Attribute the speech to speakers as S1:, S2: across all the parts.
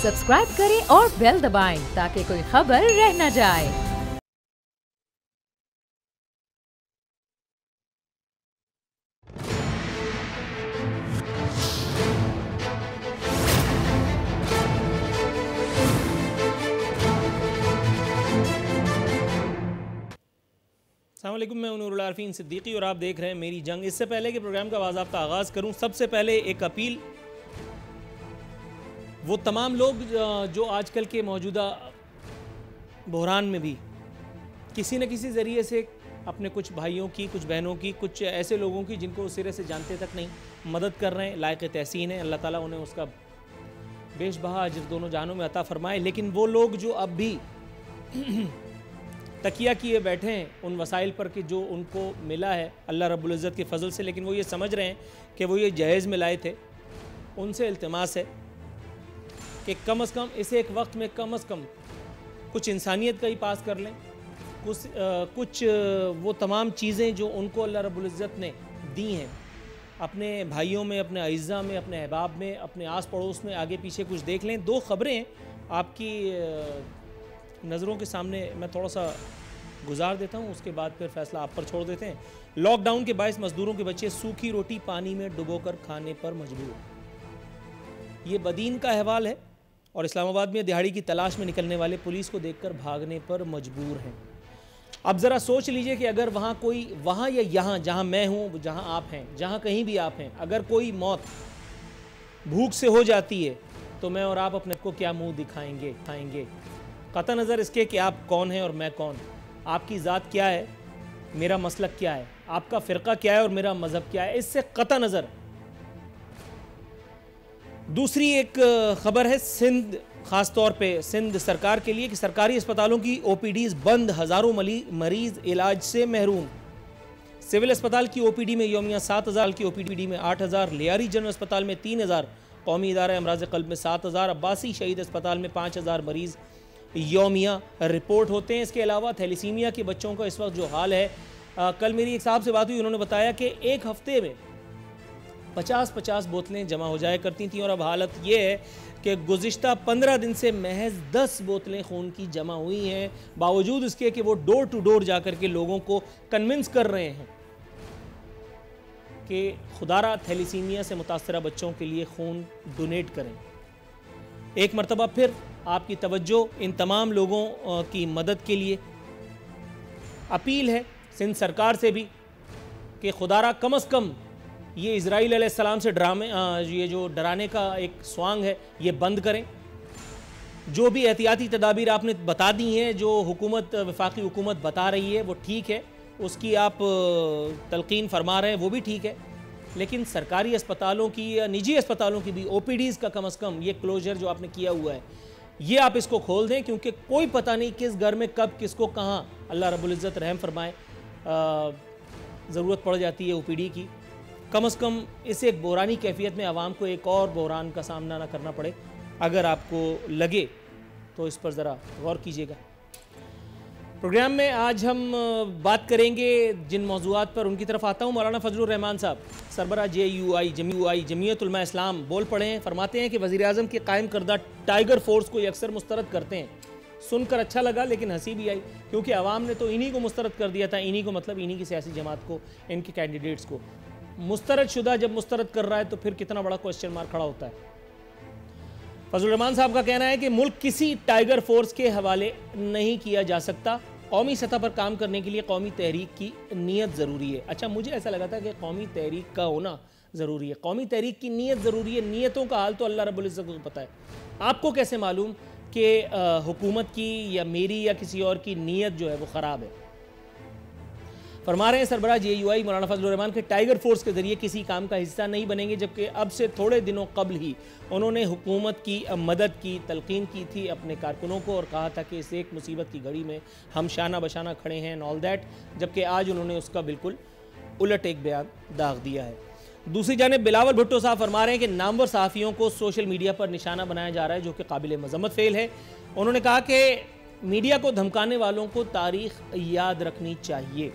S1: Subscribe करें और bell दबाएं ताकि कोई खबर रह न जाए।
S2: अस्सलामुअलैकुम, मैं नूरुल आरफीन सिद्दीकी और आप देख रहे हैं मेरी जंग। इससे पहले कि प्रोग्राम का बाज़ाब्ता आगाज़ करूं, सबसे पहले एक अपील, वो तमाम लोग जो आजकल के मौजूदा बहरान में भी किसी न किसी ज़रिए से अपने कुछ भाइयों की, कुछ बहनों की, कुछ ऐसे लोगों की जिनको सिरे से जानते तक नहीं, मदद कर रहे हैं, लायक तहसीन है। अल्लाह ताला उन्हें उसका बेशबहा अजर दोनों जानों में अता फरमाए। लेकिन वो लोग जो अब भी तकिया किए बैठे हैं उन वसाइल पर कि जो उनको मिला है अल्लाह रब्बुल इज़्ज़त के फ़ज़ल से, लेकिन वो ये समझ रहे हैं कि वो ये जायज़ में लाए थे, उनसे इल्तिमास है कि कम अज़ कम इस एक वक्त में कम अज़ कम कुछ इंसानियत का ही पास कर लें। कुछ वो तमाम चीज़ें जो उनको अल्लाह रब्बुल इज़्ज़त ने दी हैं, अपने भाइयों में, अपने अइज़ा में, अपने अहबाब में, अपने आस पड़ोस में, आगे पीछे कुछ देख लें। दो ख़बरें आपकी नज़रों के सामने मैं थोड़ा सा गुजार देता हूँ, उसके बाद फिर फैसला आप पर छोड़ देते हैं। लॉकडाउन के बायस मज़दूरों के बच्चे सूखी रोटी पानी में डुबोकर खाने पर मजबूर। ये बदीन का अहवाल है और इस्लामाबाद में दिहाड़ी की तलाश में निकलने वाले पुलिस को देखकर भागने पर मजबूर हैं। अब ज़रा सोच लीजिए कि अगर वहाँ कोई, वहाँ या यहाँ, जहाँ मैं हूँ, जहाँ आप हैं, जहाँ कहीं भी आप हैं, अगर कोई मौत भूख से हो जाती है तो मैं और आप अपने को क्या मुँह दिखाएंगे। कता नज़र इसके कि आप कौन हैं और मैं कौन, आपकी ज़ात क्या है, मेरा मसलक क्या है, आपका फ़िरका क्या है और मेरा मज़हब क्या है, इससे कता नज़र। दूसरी एक ख़बर है सिंध, ख़ास तौर पे सिंध सरकार के लिए, कि सरकारी अस्पतालों की OPDs बंद, हज़ारों मरीज़ इलाज से महरूम। सिविल अस्पताल की OPD में यौमिया 7,000, की OPD में 8,000, लियारी जनरल अस्पताल में 3,000, कौमी इदारा अमराज क़ल्ब में 7,000, अब्बासी शहीद अस्पताल में 5,000 मरीज़ यौमिया रिपोर्ट होते हैं। इसके अलावा थैलीसीमिया के बच्चों का इस वक्त जो हाल है, कल मेरी एक साहब से बात हुई, उन्होंने बताया कि एक हफ्ते में 50-50 बोतलें जमा हो जाया करती थीं और अब हालत ये है कि गुज़िश्ता 15 दिन से महज 10 बोतलें खून की जमा हुई हैं, बावजूद इसके कि वो डोर टू डोर जाकर के लोगों को कन्विंस कर रहे हैं कि खुदारा थैलीसीमिया से मुतासरा बच्चों के लिए खून डोनेट करें। एक मरतबा फिर आपकी तवज्जो इन तमाम लोगों की मदद के लिए अपील है सिंध सरकार से भी कि खुदारा कम अज़ कम ये इज़राइल अलैहिस्सलाम से ये जो डराने का एक स्वांग है, ये बंद करें। जो भी एहतियाती तदाबीर आपने बता दी हैं, जो हुकूमत, वफाकी हुकूमत बता रही है, वो ठीक है, उसकी आप तलकीन फरमा रहे हैं, वो भी ठीक है। लेकिन सरकारी अस्पतालों की या निजी अस्पतालों की भी OPDs का कम अज़ कम ये क्लोजर जो आपने किया हुआ है, ये आप इसको खोल दें, क्योंकि कोई पता नहीं किस घर में कब किसको कहाँ अल्लाह रब्बुल इज़्ज़त रहम फरमाए ज़रूरत पड़ जाती है OPD की। कम अज़ कम इस एक बहरानी कैफियत में आवाम को एक और बहरान का सामना ना करना पड़े। अगर आपको लगे तो इस पर ज़रा गौर कीजिएगा। प्रोग्राम में आज हम बात करेंगे जिन मौज़ूआत पर, उनकी तरफ आता हूँ। मौलाना फजलुर रहमान साहब, सरबरा JUI जमीयत उलमा इस्लाम, बोल पड़े हैं। फरमाते हैं कि वज़ीर-ए-आज़म के कायम करदा टाइगर फोर्स को अक्सर मुस्तरद करते हैं। सुनकर अच्छा लगा लेकिन हंसी भी आई, क्योंकि आवाम ने तो इन्हीं को मुस्तरद कर दिया था। इन्हीं को मतलब इन्हीं की सियासी जमात को, इनके कैंडिडेट्स को। मुस्तरद शुदा जब मुस्तरद कर रहा है तो फिर कितना बड़ा क्वेश्चन मार्क खड़ा होता है। फजलुर रहमान साहब का कहना है कि मुल्क किसी टाइगर फोर्स के हवाले नहीं किया जा सकता। कौमी सतह पर काम करने के लिए कौमी तहरीक की नीयत ज़रूरी है। अच्छा, मुझे ऐसा लगा था कि कौमी तहरीक का होना ज़रूरी है, कौमी तहरीक की नीयत ज़रूरी है। नीयतों का हाल तो अल्लाह रब्बुल इज़्ज़त को पता है। आपको कैसे मालूम कि हुकूमत की या मेरी या किसी और की नीयत जो है वो ख़राब है। फरमा रहे हैं सरबराह JUI मौलाना फजलुर रहमान के टाइगर फोर्स के ज़रिए किसी काम का हिस्सा नहीं बनेंगे, जबकि अब से थोड़े दिनों कबल ही उन्होंने हुकूमत की मदद की तलकीन की थी अपने कारकुनों को और कहा था कि इस एक मुसीबत की घड़ी में हम शाना बशाना खड़े हैं, ऑल दैट। जबकि आज उन्होंने उसका बिल्कुल उलट एक बयान दाग दिया है। दूसरी जानिब बिलावल भुट्टो साहब फरमा रहे हैं कि नामवर सहाफ़ियों को सोशल मीडिया पर निशाना बनाया जा रहा है, जो कि काबिल मज़म्मत फ़ेल है। उन्होंने कहा कि मीडिया को धमकाने वालों को तारीख़ याद रखनी चाहिए।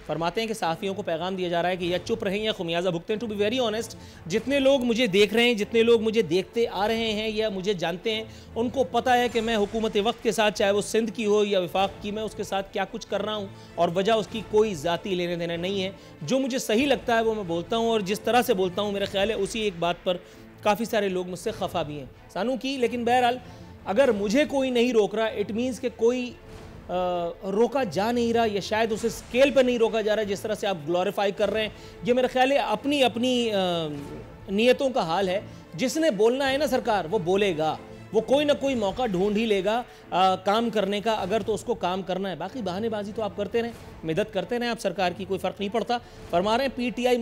S2: फरमाते हैं कि सहाफ़ियों को पैगाम दिया जा रहा है कि या चुप रहें या खुमियाजा भुगतें। टू बी वेरी ऑनेस्ट, जितने लोग मुझे देख रहे हैं, जितने लोग मुझे देखते आ रहे हैं या मुझे जानते हैं, उनको पता है कि मैं हुकूमत वक्त के साथ, चाहे वो सिंध की हो या वफाक की, मैं उसके साथ क्या कुछ कर रहा हूँ और वजह उसकी कोई ज़ाती लेने देना नहीं है। जो मुझे सही लगता है वो मैं बोलता हूँ, और जिस तरह से बोलता हूँ मेरा ख्याल है उसी एक बात पर काफ़ी सारे लोग मुझसे खफा भी हैं सानू की। लेकिन बहरहाल अगर मुझे कोई नहीं रोक रहा, इट मीन्स कि कोई रोका जा नहीं रहा, या शायद उसे स्केल पर नहीं रोका जा रहा है जिस तरह से आप ग्लोरीफाई कर रहे हैं। ये मेरा ख्याल है अपनी अपनी नीयतों का हाल है। जिसने बोलना है ना सरकार, वो बोलेगा, वो कोई ना कोई मौका ढूंढ ही लेगा काम करने का, अगर तो उसको काम करना है। बाकी बहानेबाजी तो आप करते रहें, मदद करते रहें आप सरकार की, कोई फ़र्क नहीं पड़ता। फरमा रहे हैं पीटीआई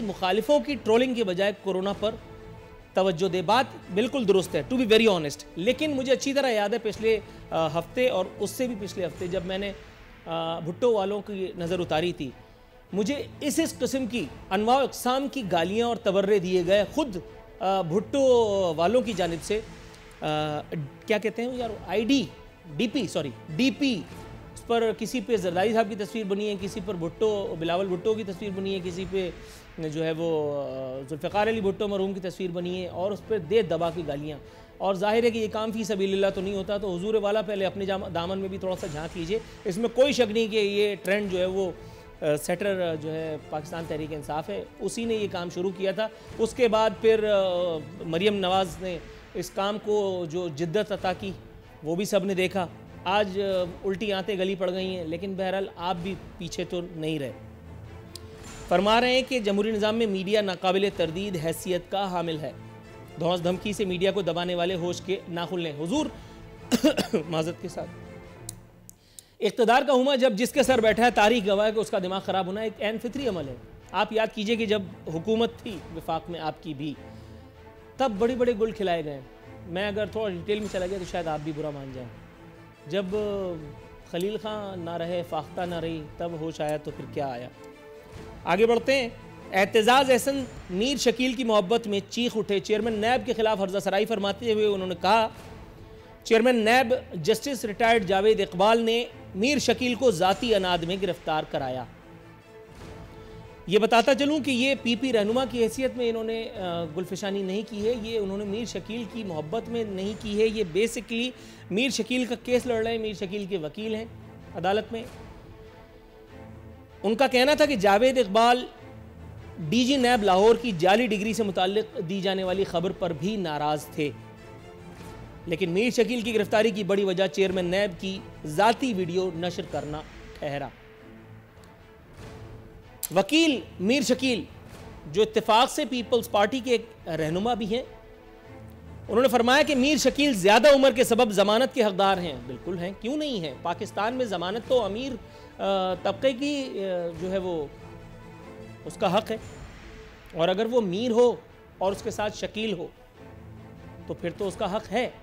S2: मुखालिफों की ट्रोलिंग के बजाय कोरोना पर तवज्जो दे। बात बिल्कुल दुरुस्त है, टू बी वेरी ऑनेस्ट। लेकिन मुझे अच्छी तरह याद है पिछले हफ्ते और उससे भी पिछले हफ्ते जब मैंने भुट्टो वालों की नज़र उतारी थी, मुझे इस किस्म की अनवा अक़साम की गालियाँ और तबर्रे दिए गए खुद भुट्टो वालों की जानिब से। क्या कहते हैं यार, डीपी उस पर किसी पे जरदारी साहब की तस्वीर बनी है, किसी पर बिलावल भुट्टो की तस्वीर बनी है, किसी पे जो है वो जुल्फ़िकार अली भुट्टो मरहूम की तस्वीर बनी है, और उस पर दे दबा की गालियाँ। और जाहिर है कि ये काम फ़ी सबीलिल्लाह तो नहीं होता। तो हुजूर वाला पहले अपने दामन में भी थोड़ा सा झांक लीजिए। इसमें कोई शक नहीं कि ये ट्रेंड जो है वो सेटर जो है पाकिस्तान तहरीक इंसाफ है, उसी ने ये काम शुरू किया था। उसके बाद फिर मरियम नवाज़ ने इस काम को जो जिद्दत अता की वो भी सब ने देखा। आज उल्टी आंतें गली पड़ गई हैं, लेकिन बहरहाल आप भी पीछे तो नहीं रहे। फरमा रहे हैं कि जमहूरी निज़ाम में मीडिया नाकाबिल तरदीद हैसियत का हामिल है। धौंस धमकी से मीडिया को दबाने वाले होश के नाखुल लें। हुजूर माज़रत के साथ, इक़्तिदार का हुमा जब जिसके सर बैठा है, तारीख गवाह है कि उसका दिमाग ख़राब होना एक ऐन फितरी अमल है। आप याद कीजिए कि जब हुकूमत थी वफाक में आपकी भी, तब बड़े बड़े गुल खिलाए गए। मैं अगर थोड़ा डिटेल में चला गया तो शायद आप भी बुरा मान जाएं। जब खलील खां ना रहे, फाख्ता ना रही, तब होश आया तो फिर क्या आया। आगे बढ़ते हैं। एतजाज़ एहसन मीर शकील की मोहब्बत में चीख उठे। चेयरमैन नैब के खिलाफ हर्जा सराई फरमाते हुए उन्होंने कहा, chairman NAB justice retired Javed Iqbal ने मीर शकील को ज़ाती अनाद में गिरफ्तार कराया। ये बताता चलूँ कि ये पीपी रहनुमा की हैसियत में इन्होंने गुलफिशानी नहीं की है, ये उन्होंने मीर शकील की मोहब्बत में नहीं की है। ये बेसिकली मीर शकील का केस लड़ रहे हैं, मीर शकील के वकील हैं अदालत में। उनका कहना था कि जावेद इकबाल डीजी नैब लाहौर की जाली डिग्री से मुताल्लिक दी जाने वाली खबर पर भी नाराज थे, लेकिन मीर शकील की गिरफ्तारी की बड़ी वजह चेयरमैन नैब की ज़ाती वीडियो नशर करना ठहरा। वकील मीर शकील, जो इत्तेफाक से पीपल्स पार्टी के एक रहनुमा भी हैं, उन्होंने फरमाया कि मीर शकील ज़्यादा उम्र के सबब ज़मानत के हकदार हैं। बिल्कुल हैं, क्यों नहीं है। पाकिस्तान में ज़मानत तो अमीर तबके की जो है वो उसका हक है, और अगर वो मीर हो और उसके साथ शकील हो तो फिर तो उसका हक है।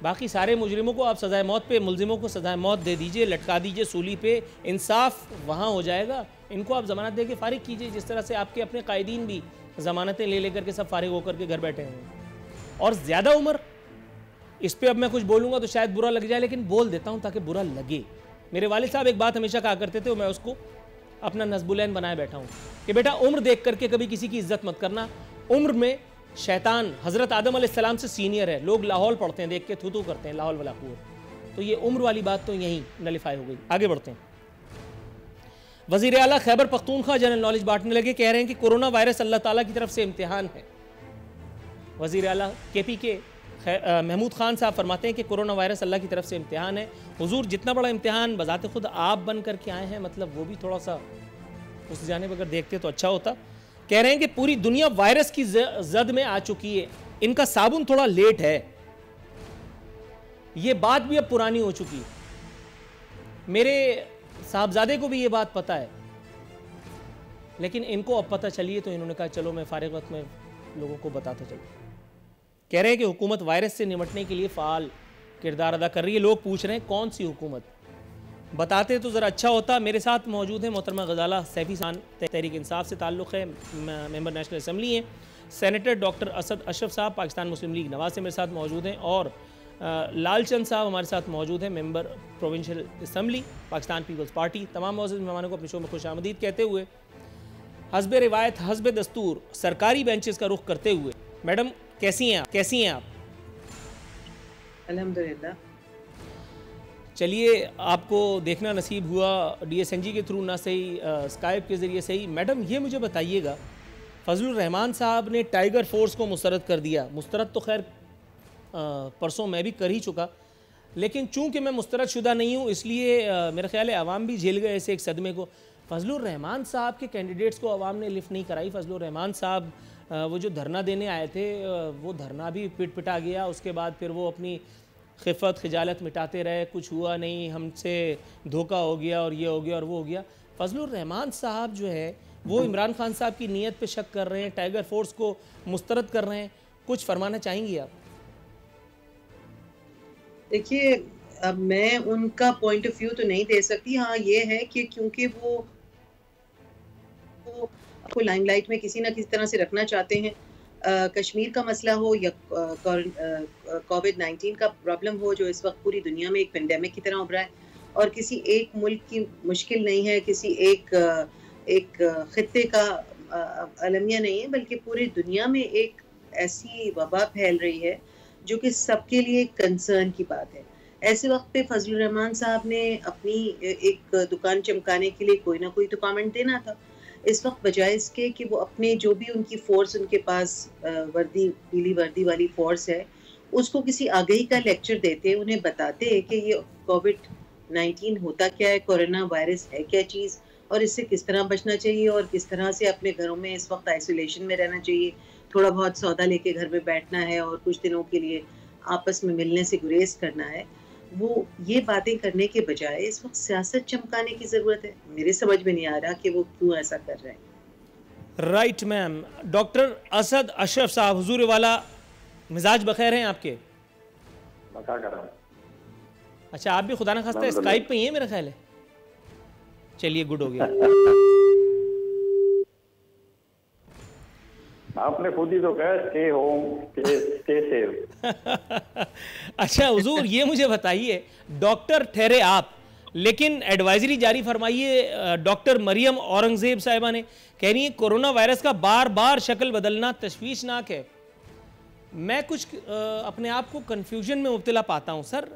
S2: बाकी सारे मुजरिमों को आप सज़ाए मौत पे, मुलजिमों को सज़ाए मौत दे दीजिए, लटका दीजिए सूली पे, इंसाफ वहाँ हो जाएगा। इनको आप ज़मानत दे के फ़ारिग कीजिए, जिस तरह से आपके अपने कायदीन भी ज़मानतें ले लेकर के सब फ़ारिग होकर के घर बैठे हैं। और ज़्यादा उम्र, इस पर अब मैं कुछ बोलूँगा तो शायद बुरा लग जाए, लेकिन बोल देता हूँ ताकि बुरा लगे। मेरे वालिद साहब एक बात हमेशा कहा करते थे, और मैं उसको अपना नस्बुलैन बनाए बैठा हूँ कि बेटा उम्र देख करके कभी किसी की इज्जत मत करना। उम्र में शैतान हज़रत आदम अलैहिस्सलाम से सीनियर है। लोग लाहौल पढ़ते हैं, देख के थू करते हैं, लाहौल वाला कुआं। तो ये उम्र वाली बात तो यहीं नलिफाई हो गई। आगे बढ़ते हैं। वज़ीर आला खैबर पख्तूनख्वा जनरल नॉलेज बांटने लगे, कह रहे हैं कि कोरोना वायरस अल्लाह ताला की तरफ से इम्तिहान है। वज़ीर आला KP के महमूद खान साहब फरमाते हैं कि कोरोना वायरस अल्लाह की तरफ से इम्तिहान है। हुजूर जितना बड़ा इम्तिहान बज़ाते खुद आप बन करके आए हैं, मतलब वो भी थोड़ा सा उस जानिब अगर देखते तो अच्छा होता। कह रहे हैं कि पूरी दुनिया वायरस की जद में आ चुकी है, इनका साबुन थोड़ा लेट है। ये बात भी अब पुरानी हो चुकी है। मेरे साहबजादे को भी ये बात पता है, लेकिन इनको अब पता चलिए तो इन्होंने कहा चलो मैं फारिग वक्त में लोगों को बताता चलूँ। कह रहे हैं कि हुकूमत वायरस से निपटने के लिए फ़ाल किरदार अदा कर रही है। लोग पूछ रहे हैं कौन सी हुकूमत, बताते तो ज़रा अच्छा होता। मेरे साथ मौजूद है मोहतरमा गजाला सैफी खान, तहरीक इंसाफ से ताल्लुक़ है, मेंबर नेशनल असम्बली हैं। सेनेटर डॉक्टर असद अशरफ साहब पाकिस्तान मुस्लिम लीग नवाज से मेरे साथ मौजूद हैं, और लालचंद साहब हमारे साथ मौजूद हैं, member provincial assembly Pakistan peoples party. तमाम मौजूद मेहमानों को अपने शो में खुशामदीद कहते हुए हस्ब रिवायत हस्ब दस्तूर सरकारी बेंचेस का रुख करते हुए, मैडम कैसी हैं आप?
S3: अल्हम्दुलिल्लाह।
S2: चलिए, आपको देखना नसीब हुआ DSNG के थ्रू, ना सही स्काइप के ज़रिए सही। मैडम ये मुझे बताइएगा, फजलुर रहमान साहब ने टाइगर फोर्स को मुस्तरद कर दिया। मुस्तरद तो खैर परसों मैं भी कर ही चुका, लेकिन चूंकि मैं मुस्तरद शुदा नहीं हूँ इसलिए मेरा ख्याल है अवाम भी झेल गए ऐसे एक सदमे को। फजलुर रहमान साहब के कैंडिडेट्स को अवाम ने लिफ्ट नहीं कराई। फजलुर रहमान साहब वो जो धरना देने आए थे वो धरना भी पिटा गया। उसके बाद फिर वो अपनी खिफत खिजालत मिटाते रहे, कुछ हुआ नहीं, हमसे धोखा हो गया और ये हो गया और वो हो गया। फजलुर रहमान साहब जो है वो इमरान खान साहब की नीयत पे शक कर रहे हैं, टाइगर फोर्स को मुस्तरद कर रहे हैं। कुछ फरमाना चाहेंगी आप?
S3: देखिए, अब मैं उनका पॉइंट ऑफ व्यू तो नहीं दे सकती। हाँ, ये है कि क्योंकि वो आपको लाइमलाइट में किसी ना किसी तरह से रखना चाहते हैं। कश्मीर का मसला हो या कोविड-19 का प्रॉब्लम हो जो इस वक्त पूरी दुनिया में एक पेंडेमिक की तरह उभरा है, और किसी एक मुल्क की मुश्किल नहीं है, किसी एक खित्ते का अलमिया नहीं है, बल्कि पूरी दुनिया में एक ऐसी वबा फैल रही है जो कि सबके लिए कंसर्न की बात है। ऐसे वक्त पे फजलुर रहमान साहब ने अपनी एक दुकान चमकाने के लिए कोई ना कोई तो कमेंट देना था। इस वक्त बजाय इसके कि वो अपने जो भी उनकी फोर्स उनके पास वर्दी, पीली वर्दी वाली फोर्स है, उसको किसी आगही का लेक्चर देते, उन्हें बताते कि ये कोविड-19 होता क्या है, कोरोना वायरस है क्या चीज़, और इससे किस तरह बचना चाहिए और किस तरह से अपने घरों में इस वक्त आइसोलेशन में रहना चाहिए, थोड़ा बहुत सौदा लेके घर में बैठना है और कुछ दिनों के लिए आपस में मिलने से गुरेज करना है। वो ये बातें करने के बजाय इस वक्त सियासत चमकाने की ज़रूरत है। मेरे समझ में नहीं आ रहा कि वो क्यों ऐसा कर रहे हैं।
S2: Right ma'am. Doctor Asad Ashraf साहब, हुजूर वाला, मिजाज बखैर हैं आपके? अच्छा, आप भी खुदा ना खास्ता स्काइप पे ही हैं मेरा ख्याल है। चलिए, गुड हो गया।
S4: आपने खुद ही तो कहा स्टे होम, स्टे सेफ।
S2: अच्छा हुजूर, ये मुझे बताइए, डॉक्टर ठहरे आप, लेकिन एडवाइजरी जारी फरमाइए डॉक्टर मरियम औरंगजेब साहिबा ने, कह रही है कोरोना वायरस का बार बार शक्ल बदलना तशवीशनाक है। मैं कुछ अपने आप को कन्फ्यूजन में मुब्तला पाता हूँ सर।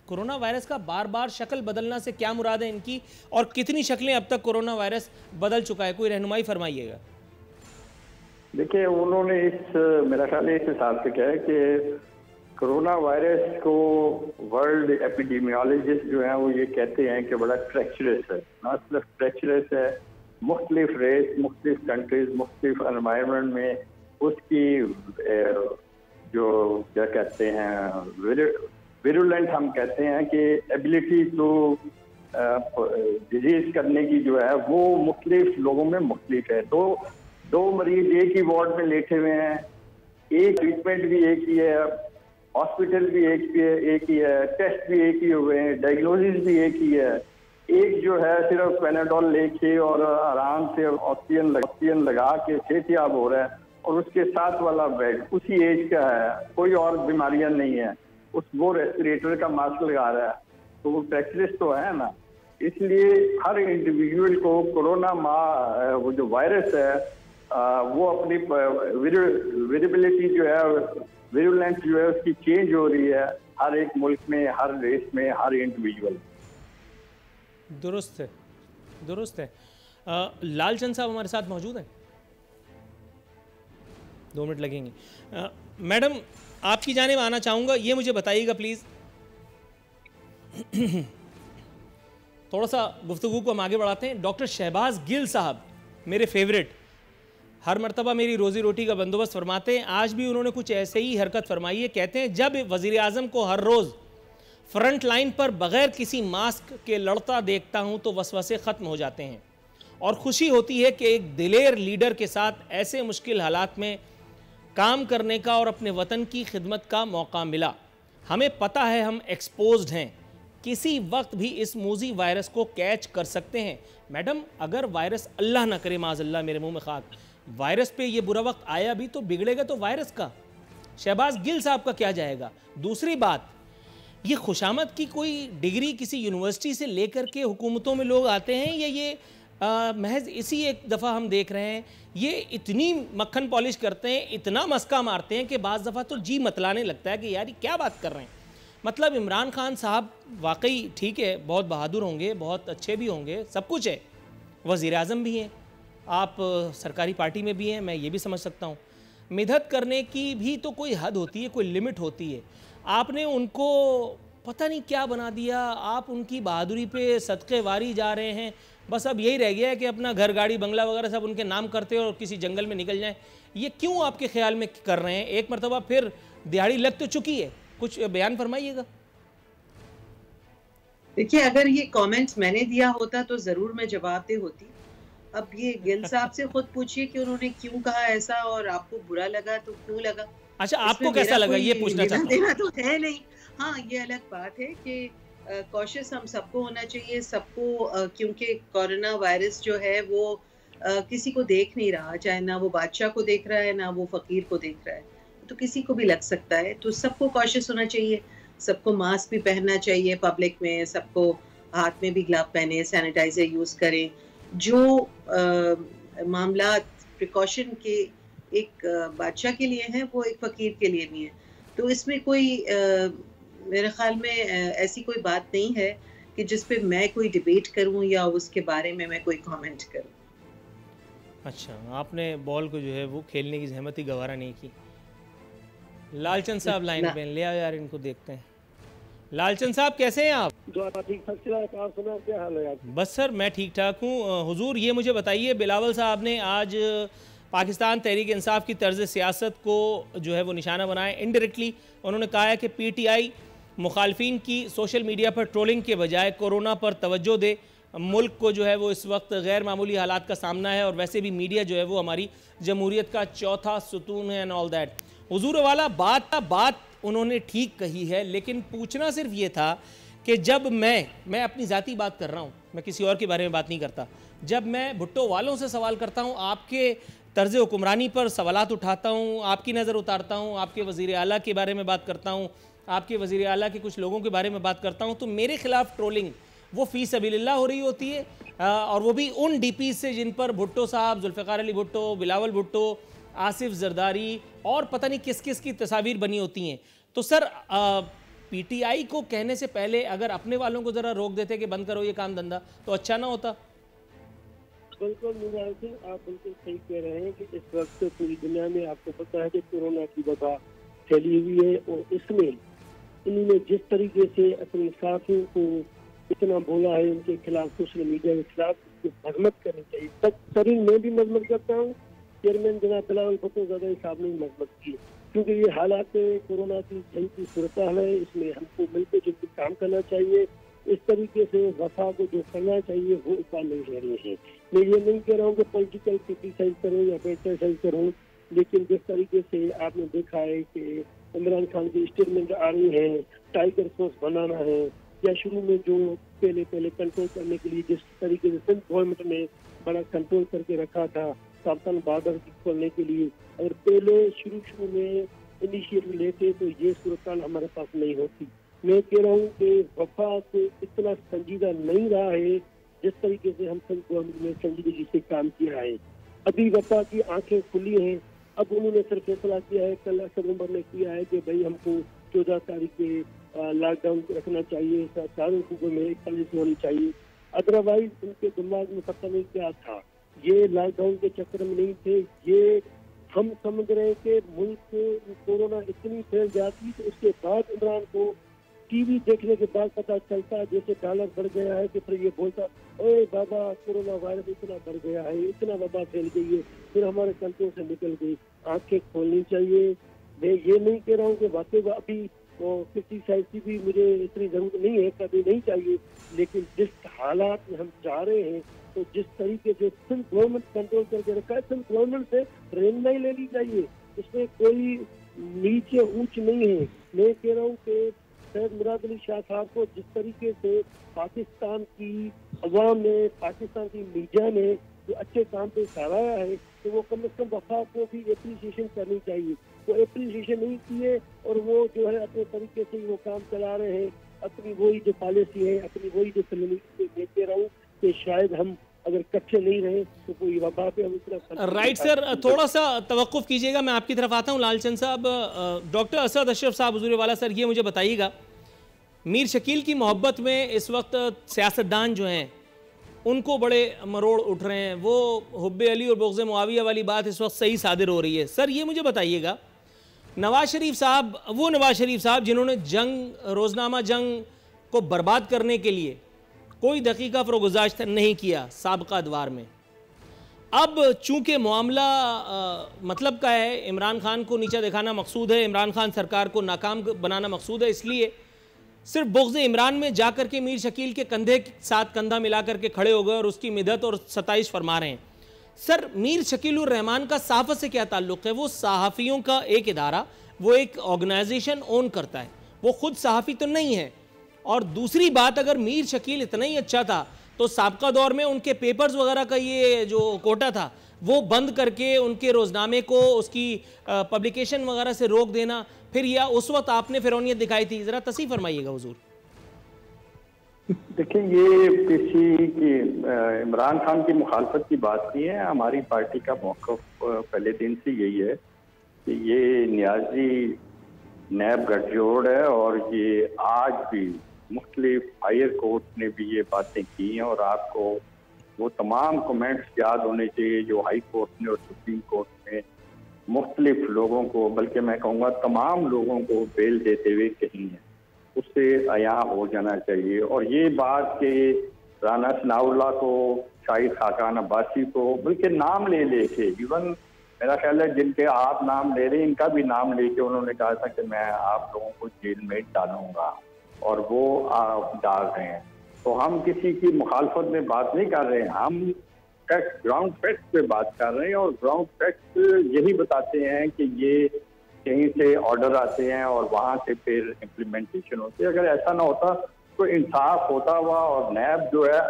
S2: कोरोना वायरस का बार बार शक्ल बदलना से क्या मुराद है इनकी, और कितनी शक्लें अब तक कोरोना वायरस बदल चुका है? कोई रहनुमाई फरमाइएगा।
S4: देखिए, उन्होंने मेरा ख्याल है इस हिसाब से क्या है कि कोरोना वायरस को वर्ल्ड एपिडेमियोलॉजिस्ट जो हैं वो ये कहते हैं कि बड़ा ट्रेचरस है। ना सिर्फ ट्रेचरस है, मुख्तलिफ रेस, मुख्तलिफ कंट्रीज, मुख्तलिफ एनवायरनमेंट में उसकी जो क्या कहते हैं विरुलेंट हम कहते हैं कि एबिलिटी टू डिजीज करने की जो है वो मुख्तलिफ लोगों में मुख्तलिफ है। तो दो मरीज एक ही वार्ड में लेटे हुए हैं, एक ट्रीटमेंट भी एक ही है, हॉस्पिटल भी एक ही है, टेस्ट भी एक ही हुए हैं, डायग्नोसिस भी एक ही है। एक जो है सिर्फ पेनाडोल लेके और आराम से ऑक्सीजन लगा के सेहतयाब हो रहा है, और उसके साथ वाला बेड उसी एज का है, कोई और बीमारियां नहीं है, वो रेस्पिरेटर का मास्क लगा रहा है, तो वो ट्रेचरस तो है ना। इसलिए हर इंडिविजुअल को कोरोना वो जो वायरस है वो अपनी विजिबिलिटी जो है, विरुलेंस जो है उसकी चेंज हो रही है हर एक मुल्क में, हर रेस में, हर इंडिविजुअल।
S2: दुरुस्त है, दुरुस्त है। लालचंद साहब हमारे साथ मौजूद हैं, 2 मिनट लगेंगे। मैडम, आपकी जानिब आना चाहूँगा, ये मुझे बताइएगा प्लीज़, थोड़ा सा गुफ्तगू को हम आगे बढ़ाते हैं। डॉक्टर शहबाज गिल साहब, मेरे फेवरेट, हर मरतबा मेरी रोज़ी रोटी का बंदोबस्त फरमाते हैं। आज भी उन्होंने कुछ ऐसे ही हरकत फरमाई है। कहते हैं जब वज़ीर आज़म को हर रोज़ फ्रंट लाइन पर बग़ैर किसी मास्क के लड़ता देखता हूँ तो वसवसे ख़त्म हो जाते हैं, और ख़ुशी होती है कि एक दिलेर लीडर के साथ ऐसे मुश्किल हालात में काम करने का और अपने वतन की खिदमत का मौका मिला। हमें पता है हम एक्सपोज्ड हैं, किसी वक्त भी इस मूजी वायरस को कैच कर सकते हैं। मैडम, अगर वायरस, अल्लाह ना करे माज़अल्लाह, मेरे मुंह में खाक, वायरस पे ये बुरा वक्त आया भी तो बिगड़ेगा तो वायरस का। शहबाज गिल साहब का क्या जाएगा? दूसरी बात, ये खुशामद की कोई डिग्री किसी यूनिवर्सिटी से लेकर के हुकूमतों में लोग आते हैं, या ये महज इसी एक दफ़ा हम देख रहे हैं ये इतनी मक्खन पॉलिश करते हैं, इतना मस्का मारते हैं कि बाज़ दफ़ा तो जी मतलाने लगता है कि यार ये क्या बात कर रहे हैं। मतलब इमरान खान साहब वाकई ठीक है, बहुत बहादुर होंगे, बहुत अच्छे भी होंगे, सब कुछ है, वज़ीर आज़म भी हैं, आप सरकारी पार्टी में भी हैं, मैं ये भी समझ सकता हूँ। मिदहत करने की भी तो कोई हद होती है, कोई लिमिट होती है। आपने उनको पता नहीं क्या बना दिया, आप उनकी बहादुरी पे सदक़े वारी जा रहे हैं। बस अब यही रह गया है कि अपना घर गाड़ी बंगला वगैरह सब उनके नाम करते हो और किसी जंगल में निकल जाएं। ये क्यों आपके ख्याल में कर रहे हैं? एक मरतबा फिर दिहाड़ी लग तो चुकी है, कुछ बयान फरमाइएगा।
S3: देखिए, अगर ये कमेंट्स मैंने दिया होता तो जरूर मैं जवाबदेह होती। अब ये गिल साहब से खुद पूछिए कि उन्होंने क्यों कहा ऐसा, और आपको बुरा लगा तो क्यों लगा।
S2: अच्छा, आपको कैसा लगा ये पूछना चाहता हूं।
S3: देना तो है नहीं। हाँ, ये अलग बात है कि कॉशियस हम सबको होना चाहिए, सबको, क्योंकि कोरोना वायरस जो है वो किसी को देख नहीं रहा, चाहे ना वो बादशाह को देख रहा है ना वो फकीर को देख रहा है, तो किसी को भी लग सकता है। तो सबको कॉशियस होना चाहिए, सबको मास्क भी पहनना चाहिए पब्लिक में, सबको हाथ में भी ग्लव पहने, सैनिटाइजर यूज करें। जो मामला प्रिकॉशन के एक बादशाह के लिए हैं वो एक फकीर के लिए भी हैं। तो इसमें कोई मेरे ख्याल में ऐसी कोई बात नहीं है कि जिस पे मैं कोई डिबेट करूं या उसके बारे में मैं कोई कमेंट करूं।
S2: अच्छा, आपने बॉल को जो है वो खेलने की जहमत ही गवारा नहीं की। लालचंद साहब लाइन पे ले आओ यार, इनको देखते हैं। लालचंद साहब कैसे हैं आप?
S5: ठीक ठाक चला, आप सुना, क्या हाल है आप?
S2: बस सर मैं ठीक ठाक हूँ। हुजूर ये मुझे बताइए, बिलावल साहब ने आज पाकिस्तान तहरीक इंसाफ की तर्ज सियासत को जो है वो निशाना बनाया। इनडायरेक्टली उन्होंने कहा है कि पीटीआई मुखालफिन की सोशल मीडिया पर ट्रोलिंग के बजाय कोरोना पर तवज्जो दे। मुल्क को जो है वो इस वक्त गैर मामूली हालात का सामना है, और वैसे भी मीडिया जो है वो हमारी जमहूरियत का चौथा सुतून है एंड ऑल दैट। हुजूर वाला बात उन्होंने ठीक कही है, लेकिन पूछना सिर्फ ये था कि जब मैं अपनी ज़ाती बात कर रहा हूँ, मैं किसी और के बारे में बात नहीं करता, जब मैं भुट्टो वालों से सवाल करता हूँ, आपके तर्ज हुक्मरानी पर सवालात उठाता हूँ, आपकी नज़र उतारता हूँ, आपके वज़ीर आला के बारे में बात करता हूँ, आपके वज़ीर आला के कुछ लोगों के बारे में बात करता हूँ, तो मेरे ख़िलाफ़ ट्रोलिंग वो फ़ी सबीलिल्लाह हो रही होती है, और वो भी उन DP से जिन पर भुट्टो साहब, जुल्फ़िकार अली भुट्टो, बिलावल भुट्टो, आसिफ जरदारी और पता नहीं किस किस की तस्वीर बनी होती हैं। तो सर PTI को कहने से पहले अगर अपने वालों को ज़रा रोक देते कि बंद करो ये काम धंधा, तो अच्छा ना होता?
S5: बिल्कुल मीरान सिंह, आप बिल्कुल सही कह रहे हैं कि इस वक्त पूरी दुनिया में आपको पता है कि कोरोना की वबा फैली हुई है, और इसमें इन्होंने जिस तरीके से अपने साथियों को इतना बोला है, उनके खिलाफ सोशल मीडिया के खिलाफ मजम्मत करनी चाहिए। तक सरीन मैं भी मजम्मत करता हूँ, चेयरमैन जनाब बिलावल भुट्टो ज़्यादा साहब ने मजम्मत की, क्योंकि ये हालात कोरोना की जंग की सूरत है, इसमें हमको मिलकर जुलकर काम करना चाहिए। इस तरीके से वफा को जो करना चाहिए वो उपाय नहीं ले रहे हैं। मैं ये नहीं कह रहा हूँ कि पॉलिटिकल क्रिटिसाइज करूँ या क्रिटिसाइज करूँ, लेकिन जिस तरीके से आपने देखा है कि इमरान खान की स्टेटमेंट आ रही है, टाइगर फोर्स बनाना है, या शुरू में जो पहले कंट्रोल करने के लिए जिस तरीके से सिंध गवर्नमेंट ने बड़ा कंट्रोल करके रखा था सावधान बॉर्डर खोलने के लिए, अगर पहले शुरू में इनिशिएटिव लेते तो ये सूरत हमारे पास नहीं होती। मैं कह रहा हूँ कि वफा को इतना संजीदा नहीं रहा है जिस तरीके से हम सिंध गवर्नमेंट ने संजीदगी से काम किया है। अभी वफा की आंखें खुली हैं, अब उन्होंने सिर्फ फैसला किया है, कल असद उमर ने किया है कि भाई हमको 14 तारीख के लॉकडाउन रखना चाहिए, सारे सूबों में एक पॉलिसी होनी चाहिए। अदरवाइज उनके दिमाग में पता नहीं क्या था, ये लॉकडाउन के चक्कर में नहीं थे, ये हम समझ रहे हैं कि मुल्क कोरोना इतनी फैल जाती तो उसके बाद इमरान को टीवी देखने के बाद पता चलता, जैसे डॉलर बढ़ गया है, कि फिर ये बोलता ओए बाबा कोरोना वायरस इतना बढ़ गया है, इतना वबा फैल गई है, फिर हमारे कंट्रोल से निकल गई। आंखें खोलनी चाहिए। मैं ये नहीं कह रहा हूँ कि वाकई अभी क्रिटिसाइज की भी मुझे इतनी जरूरत नहीं है, कभी नहीं चाहिए, लेकिन जिस हालात में हम जा रहे हैं, तो जिस तरीके से सिर्फ गवर्नमेंट कंट्रोल करके रखा है, सिर्फ गवर्नमेंट से प्रेरणा ही लेनी चाहिए, इसमें कोई नीचे ऊंच नहीं है। मैं कह रहा हूँ कि सैयद मुराद अली शाह साहब को जिस तरीके से पाकिस्तान की अवाम ने, पाकिस्तान की मीडिया ने जो अच्छे काम पे सराहा है, तो वो कम से कम वफा को भी एप्रिसिएशन करनी चाहिए। वो अप्रिसिएशन नहीं किए और वो जो है अपने तरीके से वो काम चला रहे हैं, अपनी वही जो पॉलिसी है, अपनी वही जो फिल्म देखते रहूँ कि शायद हम अगर कच्चे नहीं रहे तो कोई वबा पे हम इतना।
S2: राइट सर, थोड़ा सा तवक्कुफ कीजिएगा, मैं आपकी तरफ आता हूँ। लालचंद साहब, डॉक्टर असद अशरफ साहब हुजूर वाला, सर ये मुझे बताइएगा, मीर शकील की मोहब्बत में इस वक्त सियासतदान जो हैं उनको बड़े मरोड़ उठ रहे हैं, वो हुब्बे अली और बुग़्ज़े मुआविया वाली बात इस वक्त सही सादिर हो रही है। सर ये मुझे बताइएगा, नवाज शरीफ साहब, वो नवाज शरीफ साहब जिन्होंने रोज़नामा जंग को बर्बाद करने के लिए कोई दकीका फ़रोगुज़ाश्त नहीं किया साबका अदवार में, अब चूंकि मामला मतलब का है, इमरान खान को नीचा दिखाना मकसूद है, इमरान खान सरकार को नाकाम बनाना मकसूद है, इसलिए सिर्फ बुग़्ज़ इमरान में जाकर के मीर शकील के कंधे के साथ कंधा मिला करके खड़े हो गए और उसकी मिदत और सताइश फरमा रहे हैं। सर मीर शकीलुर रहमान का सहाफ़त से क्या ताल्लुक़ है? वो सहाफ़ियों का एक इदारा, वो एक ऑर्गेनाइजेशन ओन करता है, वो खुद सहाफ़ी तो नहीं है। और दूसरी बात, अगर मीर शकील इतना ही अच्छा था तो साबका दौर में उनके पेपर्स वगैरह का ये जो कोटा था वो बंद करके उनके रोज़नामे को, उसकी पब्लिकेशन वगैरह से रोक देना, फिर या उस वक्त आपने फिरौनियत दिखाई थी, ज़रा तस्वीर फरमाइएगा हुजूर।
S4: देखिए, ये किसी की इमरान खान की मुखालफत की बात नहीं है। हमारी पार्टी का मौक़िफ़ पहले दिन से यही है कि ये नियाजी नैब गठजोड़ है और ये आज भी मुख्तलिफ हायर कोर्ट ने भी ये बातें की हैं और आपको वो तमाम कमेंट्स याद होने चाहिए जो हाई कोर्ट ने और सुप्रीम कोर्ट ने मुख्तलिफ लोगों को, बल्कि मैं कहूँगा तमाम लोगों को बेल देते हुए कही है, उससे आया हो जाना चाहिए। और ये बात कि राना सनाउल्लाह को, शाहिद खाकान अब्बासी को, बल्कि नाम ले लेके, इवन मेरा ख्याल है जिनके आप नाम ले रहे हैं इनका भी नाम लेके उन्होंने कहा था कि मैं आप लोगों को जेल में डालूंगा, और वो आप डाल रहे हैं। तो हम किसी की मुखालफत में बात नहीं कर रहे हैं, हम फैक्ट, ग्राउंड फैक्ट पे बात कर रहे हैं और ग्राउंड फैक्ट यही बताते हैं कि ये कहीं से ऑर्डर आते हैं और वहाँ से फिर इम्प्लीमेंटेशन होती है। अगर ऐसा ना होता तो इंसाफ होता हुआ, और नैब जो है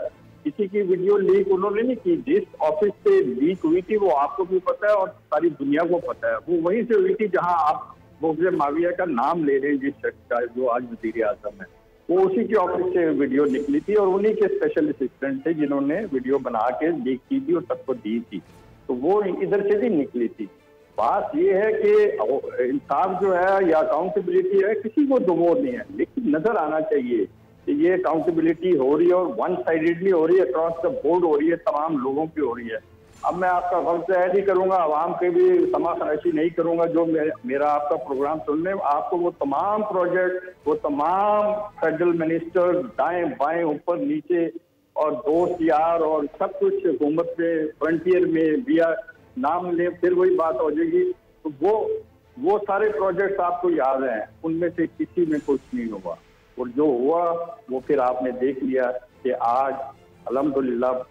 S4: किसी की वीडियो लीक उन्होंने नहीं की, जिस ऑफिस से लीक हुई थी वो आपको भी पता है और सारी दुनिया को पता है, वो वहीं से हुई थी जहां आप बुग़्ज़े माविया का नाम ले रहे हैं, जिस शख्स का जो आज वज़ीर आज़म है, वो उसी के ऑफिस से वीडियो निकली थी और उन्हीं के स्पेशल असिस्टेंट थे जिन्होंने वीडियो बना के लीक की थी और सबको दी थी, तो वो इधर से भी निकली थी। बात ये है कि इंसाफ जो है या अकाउंटेबिलिटी है, किसी को दुमोर नहीं है, लेकिन नजर आना चाहिए कि ये अकाउंटेबिलिटी हो रही है और वन साइडेडली हो रही है, अक्रॉस द बोर्ड हो रही है, तमाम लोगों की हो रही है। अब मैं आपका फर्ज ऐड ही करूंगा, आवाम के भी समा खराशी नहीं करूंगा जो मेरा आपका प्रोग्राम सुनने, आपको वो तमाम प्रोजेक्ट, वो तमाम फेडरल मिनिस्टर, दाएं बाएं ऊपर नीचे और दोस्त यार और सब कुछ हुकूमत में, फ्रंटियर में भी नाम ले, फिर वही बात हो जाएगी। तो वो सारे प्रोजेक्ट्स आपको याद हैं, उनमें से किसी में कुछ नहीं हुआ, और जो हुआ वो फिर आपने देख लिया कि आज अल्हम्दुलिल्लाह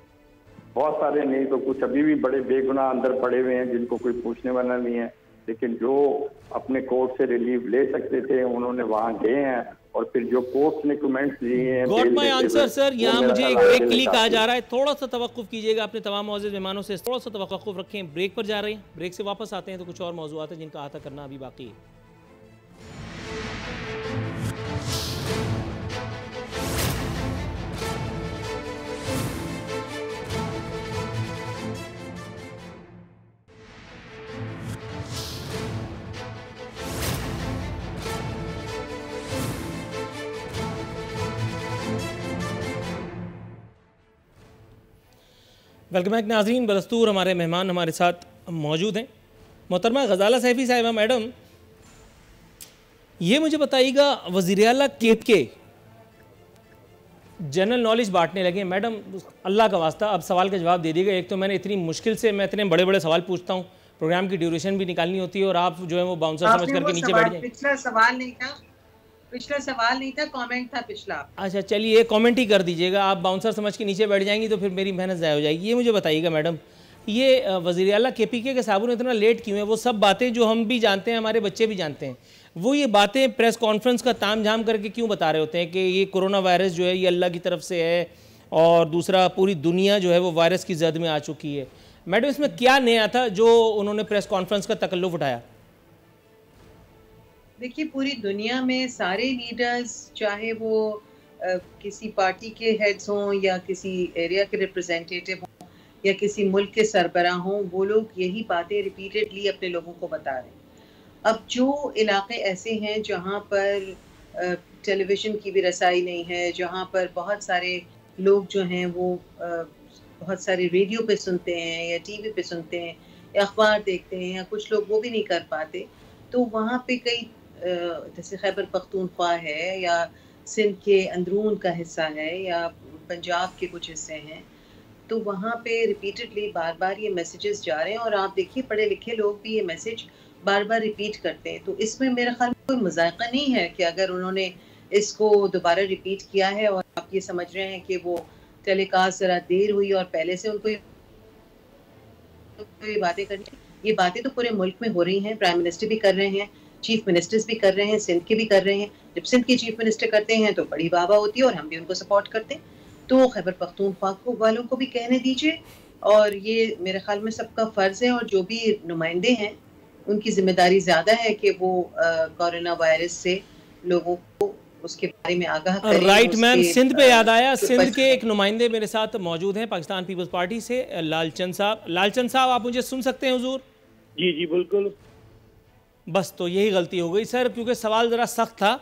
S4: बहुत सारे नहीं तो कुछ अभी भी बड़े बेगुनाह अंदर पड़े हुए हैं जिनको कोई पूछने वाला नहीं है, लेकिन जो अपने कोर्ट से रिलीफ ले सकते थे उन्होंने वहां गए हैं, और फिर जो कोर्ट ने कमेंट्स दिए हैं।
S2: गॉट माय आंसर सर, यहाँ मुझे एक ब्रेक के लिए कहा जा रहा है, थोड़ा सा तवक्कुफ कीजिएगा, अपने तमाम मौजूद मेहमानों से थोड़ा सा तवक्कुफ रखें, ब्रेक पर जा रहे हैं, ब्रेक से वापस आते हैं तो कुछ और मौजूआत है जिनका अहाता करना अभी बाकी है। वेलकम बैक नाज़रीन, बदस्तूर हमारे मेहमान हमारे साथ मौजूद हैं। मोहतरमा गजाला सैफी साहिबा मैडम, ये मुझे बताइएगा, वज़ीर आला के जनरल नॉलेज बांटने लगे मैडम, अल्लाह का वास्ता अब सवाल का जवाब दे दीजिएगा। एक तो मैंने इतनी मुश्किल से, मैं इतने बड़े बड़े सवाल पूछता हूँ, प्रोग्राम की ड्यूरेशन भी निकालनी होती है और आप जो है वो बाउंसर समझ करके नीचे बैठ जाए।
S3: पिछला सवाल नहीं था, कमेंट था पिछला। अच्छा
S2: चलिए, कमेंट ही कर दीजिएगा, आप बाउंसर समझ के नीचे बैठ जाएंगी तो फिर मेरी मेहनत ज़ाया हो जाएगी। ये मुझे बताइएगा मैडम, ये वज़ीर आला KPK के साहब ने इतना लेट क्यों है? वो सब बातें जो हम भी जानते हैं, हमारे बच्चे भी जानते हैं, वो ये बातें प्रेस कॉन्फ्रेंस का ताम झाम करके क्यों बता रहे होते हैं कि ये कोरोना वायरस जो है ये अल्लाह की तरफ से है और दूसरा पूरी दुनिया जो है वो वायरस की जद में आ चुकी है? मैडम इसमें क्या नया था जो उन्होंने प्रेस कॉन्फ्रेंस का तकल्लुफ़ उठाया?
S3: देखिए, पूरी दुनिया में सारे लीडर्स, चाहे वो किसी पार्टी के हेड्स हों या किसी एरिया के रिप्रेजेंटेटिव हों या किसी मुल्क के सरबराह हों, वो लोग यही बातें रिपीटेडली अपने लोगों को बता रहे हैं। अब जो इलाके ऐसे हैं जहाँ पर टेलीविज़न की भी रसाई नहीं है, जहाँ पर बहुत सारे लोग जो हैं वो बहुत सारे रेडियो पे सुनते हैं या टीवी पे सुनते हैं या अखबार देखते हैं, या कुछ लोग वो भी नहीं कर पाते, तो वहाँ पे कई जैसे खैबर पख्तूनख्वा है या सिंध के अंदरून का हिस्सा है या पंजाब के कुछ हिस्से हैं, तो वहाँ पे रिपीटेडली बार-बार ये मैसेजेस जा रहे हैं और आप देखिए पढ़े लिखे लोग भी ये मैसेज बार-बार रिपीट करते हैं। तो इसमें मेरे ख्याल में कोई मज़ाक़ा नहीं है कि अगर उन्होंने इसको दोबारा रिपीट किया है और आप ये समझ रहे हैं कि वो टेलीकास्ट ज़रा देर हुई और पहले से उनको ये बातें करनी, ये बातें तो पूरे मुल्क में हो रही हैं, प्राइम मिनिस्टर भी कर रहे हैं, चीफ मिनिस्टर्स भी कर रहे हैं, सिंध के भी कर रहे हैं। जब सिंध के चीफ मिनिस्टर करते हैं तो बड़ी वाह-वाह होती है और हम भी उनको सपोर्ट करते हैं। तो खैबर पख्तूनख्वा वालों को भी कहने दीजिए, और ये मेरे ख्याल में सबका फ़र्ज़ है, और जो भी नुमाइंदे हैं उनकी ज़िम्मेदारी ज़्यादा है कि वो कोरोना वायरस से लोगों को उसके बारे में आगाह करें।
S2: राइट मैम, सिंध पे याद आया, सिंध के एक नुमाइंदे मेरे साथ मौजूद हैं पाकिस्तान पीपल्स पार्टी से, लालचंद साहब। लालचंद साहब, आप मुझे सुन सकते हैं हुजूर?
S5: जी जी बिल्कुल।
S2: बस तो यही गलती हो गई सर, क्योंकि सवाल ज़रा सख्त था।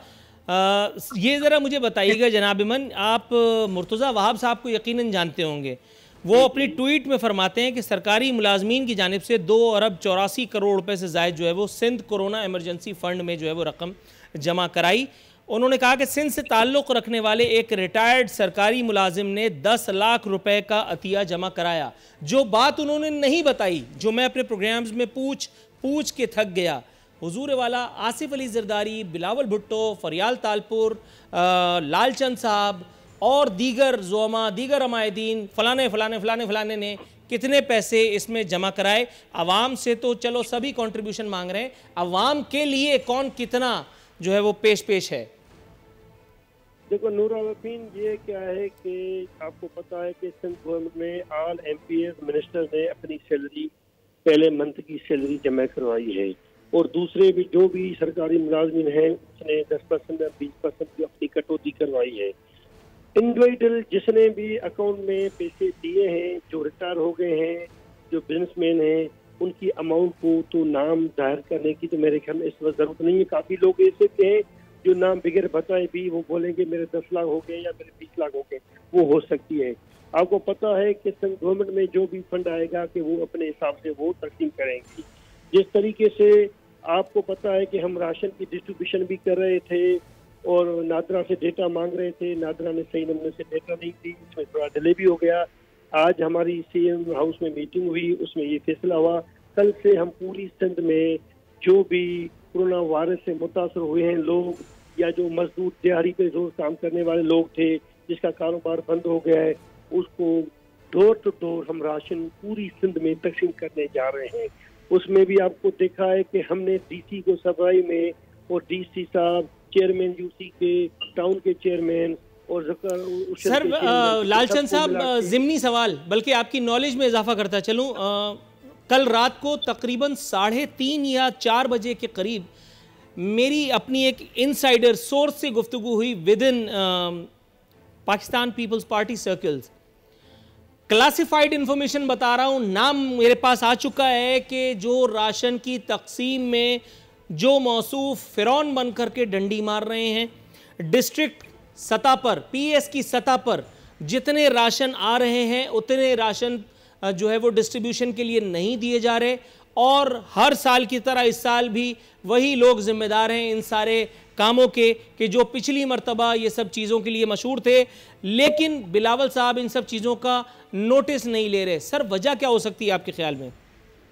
S2: ये ज़रा मुझे बताइएगा जनाब इमन, आप मुर्तज़ा वहाब साहब को यकीनन जानते होंगे। वो अपनी ट्वीट में फरमाते हैं कि सरकारी मुलाजमीन की जानिब से 2 अरब 84 करोड़ रुपए से ज़ायद जो है वो सिंध कोरोना इमरजेंसी फ़ंड में जो है वो रकम जमा कराई। उन्होंने कहा कि सिंध से ताल्लुक़ रखने वाले एक रिटायर्ड सरकारी मुलाजिम ने 10 लाख रुपए का अतिया जमा कराया। जो बात उन्होंने नहीं बताई, जो मैं अपने प्रोग्राम्स में पूछ के थक गया, हुजूर वाला आसिफ अली जरदारी, बिलावल भुट्टो, फरियाल तालपुर, लालचंद साहब और दीगर ज़ोमा, दीगर अमायदीन, फलाने ने कितने पैसे इसमें जमा कराए। अवाम से तो चलो सभी कंट्रीब्यूशन मांग रहे हैं, अवाम के लिए कौन कितना जो है वो पेश है।
S5: देखो नूरावतीन, ये क्या है कि आपको पता है कि सिंध गवर्नमेंट में ऑल MPs मिनिस्टर ने अपनी सैलरी पहले मंथ की सैलरी जमा करवाई है, और दूसरे भी जो भी सरकारी मुलाजमीन हैं उसने 10% या 20% की अपनी कटौती करवाई है। इंडिविजुअल जिसने भी अकाउंट में पैसे दिए हैं, जो रिटायर हो गए हैं, जो बिजनेसमैन हैं, उनकी अमाउंट को तो नाम जाहिर करने की तो मेरे ख्याल में इस वक्त जरूरत नहीं है। काफ़ी लोग ऐसे हैं जो नाम बगैर बताए भी वो बोलेंगे मेरे 10 लाख हो गए या मेरे 20 लाख हो गए, वो हो सकती है। आपको पता है कि गवर्नमेंट में जो भी फंड आएगा कि वो अपने हिसाब से वो तकसीम करेंगी। जिस तरीके से आपको पता है कि हम राशन की डिस्ट्रीब्यूशन भी कर रहे थे और नादरा से डेटा मांग रहे थे, नादरा ने सही नमूने से डेटा नहीं दी, इसमें थोड़ा डिले भी हो गया। आज हमारी CM हाउस में मीटिंग हुई, उसमें ये फैसला हुआ कल से हम पूरी सिंध में जो भी कोरोना वायरस से मुतासर हुए हैं लोग या जो मजदूर दिहाड़ी पे रोज काम करने वाले लोग थे जिसका कारोबार बंद हो गया है, उसको डोर टू डोर हम राशन पूरी सिंध में तकसीम करने जा रहे हैं। उसमें भी आपको देखा है कि हमने DC को सफाई में, और DC साहब चेयरमैन UC के, टाउन के चेयरमैन और
S2: सर लालचंद साहब, जिमनी सवाल, बल्कि आपकी नॉलेज में इजाफा करता चलूं, कल रात को तकरीबन 3:30 या 4 बजे के करीब मेरी अपनी एक इनसाइडर सोर्स से गुफ्तगू हुई within Pakistan peoples party circles. Classified information बता रहा हूं, नाम मेरे पास आ चुका है कि जो राशन की तकसीम में जो मौसूफ फिरौन बन करके डंडी मार रहे हैं, डिस्ट्रिक्ट सतह पर, PS की सतह पर जितने राशन आ रहे हैं उतने राशन जो है वो डिस्ट्रीब्यूशन के लिए नहीं दिए जा रहे, और हर साल की तरह इस साल भी वही लोग जिम्मेदार हैं इन सारे कामों के कि जो पिछली मर्तबा ये सब चीज़ों के लिए मशहूर थे, लेकिन बिलावल साहब इन सब चीज़ों का नोटिस नहीं ले रहे। सर वजह क्या हो सकती है आपके ख्याल में?